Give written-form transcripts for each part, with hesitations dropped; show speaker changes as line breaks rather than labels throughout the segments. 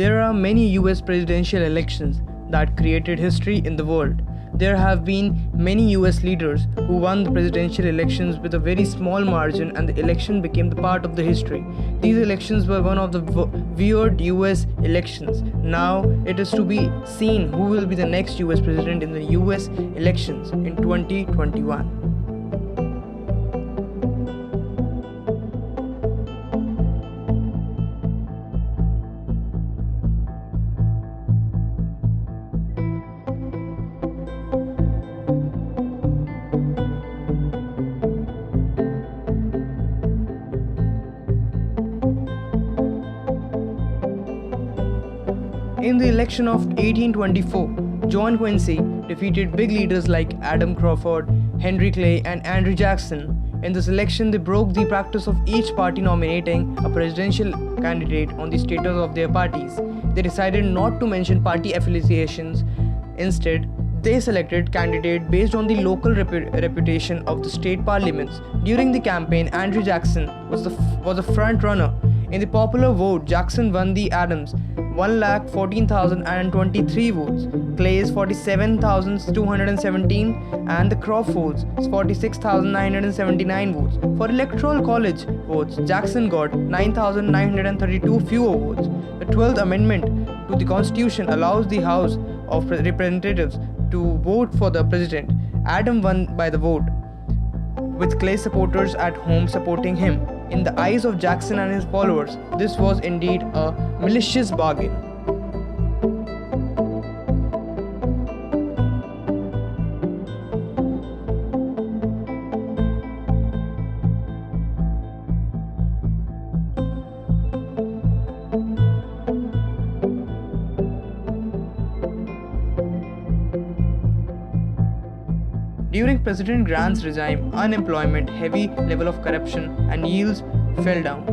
There are many US presidential elections that created history in the world. There have been many US leaders who won the presidential elections with a very small margin, and the election became the part of the history. These elections were one of the weird US elections. Now it is to be seen who will be the next US president in the US elections in 2021. In the election of 1824, John Quincy defeated big leaders like Adam Crawford, Henry Clay, and Andrew Jackson. In this election, they broke the practice of each party nominating a presidential candidate on the status of their parties. They decided not to mention party affiliations. Instead, they selected candidates based on the local reputation of the state parliaments. During the campaign, Andrew Jackson was a front runner. In the popular vote, Jackson won the Adams 1,14,023 votes, Clay's 47,217, and the Crawford's 46,979 votes. For electoral college votes, Jackson got 9,932 fewer votes. The 12th Amendment to the Constitution allows the House of Representatives to vote for the president. Adam won by the vote, with Clay supporters at home supporting him. In the eyes of Jackson and his followers, this was indeed a malicious bargain. During President Grant's regime, unemployment, heavy level of corruption, and yields fell down.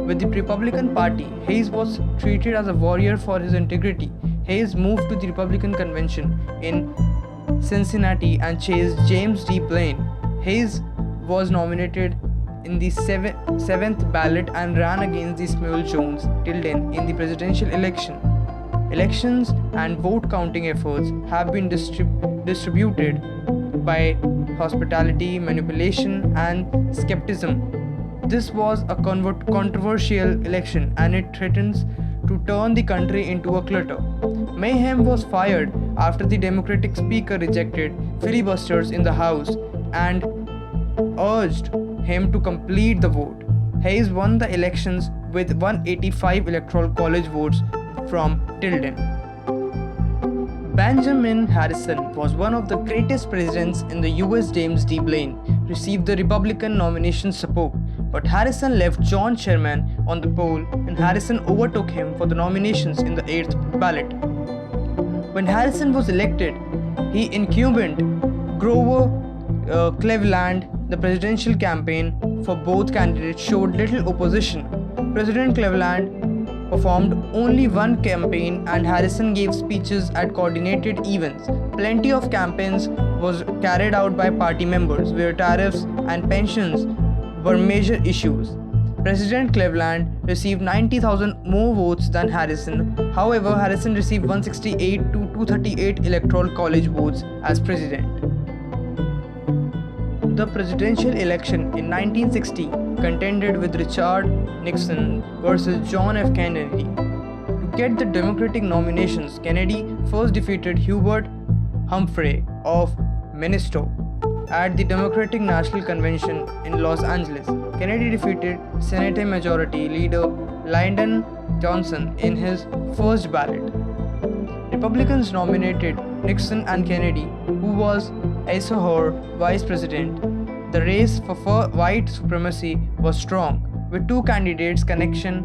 With the Republican Party, Hayes was treated as a warrior for his integrity. Hayes moved to the Republican convention in Cincinnati and chased James D. Blaine. Hayes was nominated in the seventh ballot and ran against the Samuel Jones Tilden in the presidential election. Elections and vote counting efforts have been distributed by hospitality, manipulation, and skepticism. This was a controversial election, and it threatens to turn the country into a clutter. Mayhem was fired after the Democratic Speaker rejected filibusters in the House and urged him to complete the vote. Hayes won the elections with 185 electoral college votes from Tilden. Benjamin Harrison was one of the greatest presidents in the US. James D. Blaine received the Republican nomination support, but Harrison left John Sherman on the poll, and Harrison overtook him for the nominations in the 8th ballot. When Harrison was elected, he incumbent Grover Cleveland. The presidential campaign for both candidates showed little opposition. President Cleveland performed only one campaign, and Harrison gave speeches at coordinated events. Plenty of campaigns was carried out by party members, where tariffs and pensions were major issues. President Cleveland received 90,000 more votes than Harrison. However, Harrison received 168 to 238 electoral college votes as president. The presidential election in 1960 contended with Richard Nixon versus John F. Kennedy. To get the Democratic nominations, Kennedy first defeated Hubert Humphrey of Minnesota at the Democratic National Convention in Los Angeles. Kennedy defeated Senate Majority Leader Lyndon Johnson in his first ballot. Republicans nominated Nixon and Kennedy, who was Eisenhower vice president. The race for white supremacy was strong, with two candidates connection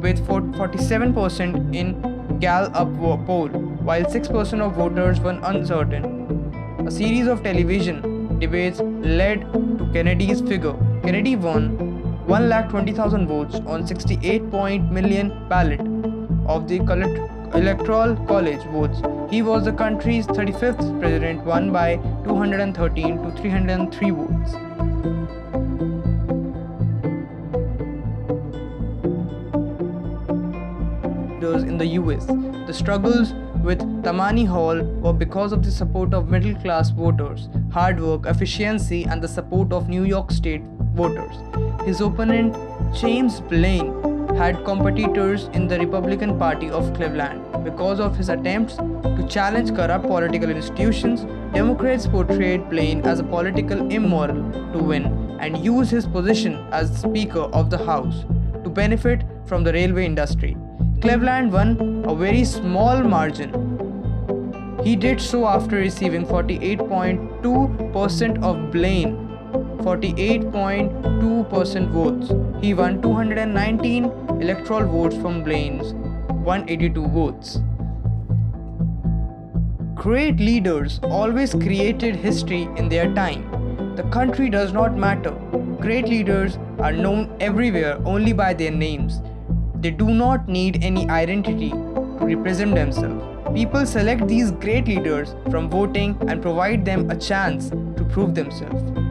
with 47% in Gallup poll, while 6% of voters were uncertain. A series of television debates led to Kennedy's figure. Kennedy won 120,000 votes on 68 million ballot of the electoral college votes. He was the country's 35th president, won by 213 to 303 votes. leaders in the US. The struggles with Tammany Hall were because of the support of middle class voters, hard work, efficiency, and the support of New York State voters. His opponent, James Blaine, had competitors in the Republican Party of Cleveland. Because of his attempts to challenge corrupt political institutions, Democrats portrayed Blaine as a political immoral to win and used his position as Speaker of the House to benefit from the railway industry. Cleveland won a very small margin. He did so after receiving 48.2% of Blaine 48.2% votes. He won 219 electoral votes from Blaine's 182 votes. Great leaders always created history in their time. The country does not matter. Great leaders are known everywhere only by their names. They do not need any identity to represent themselves. People select these great leaders from voting and provide them a chance to prove themselves.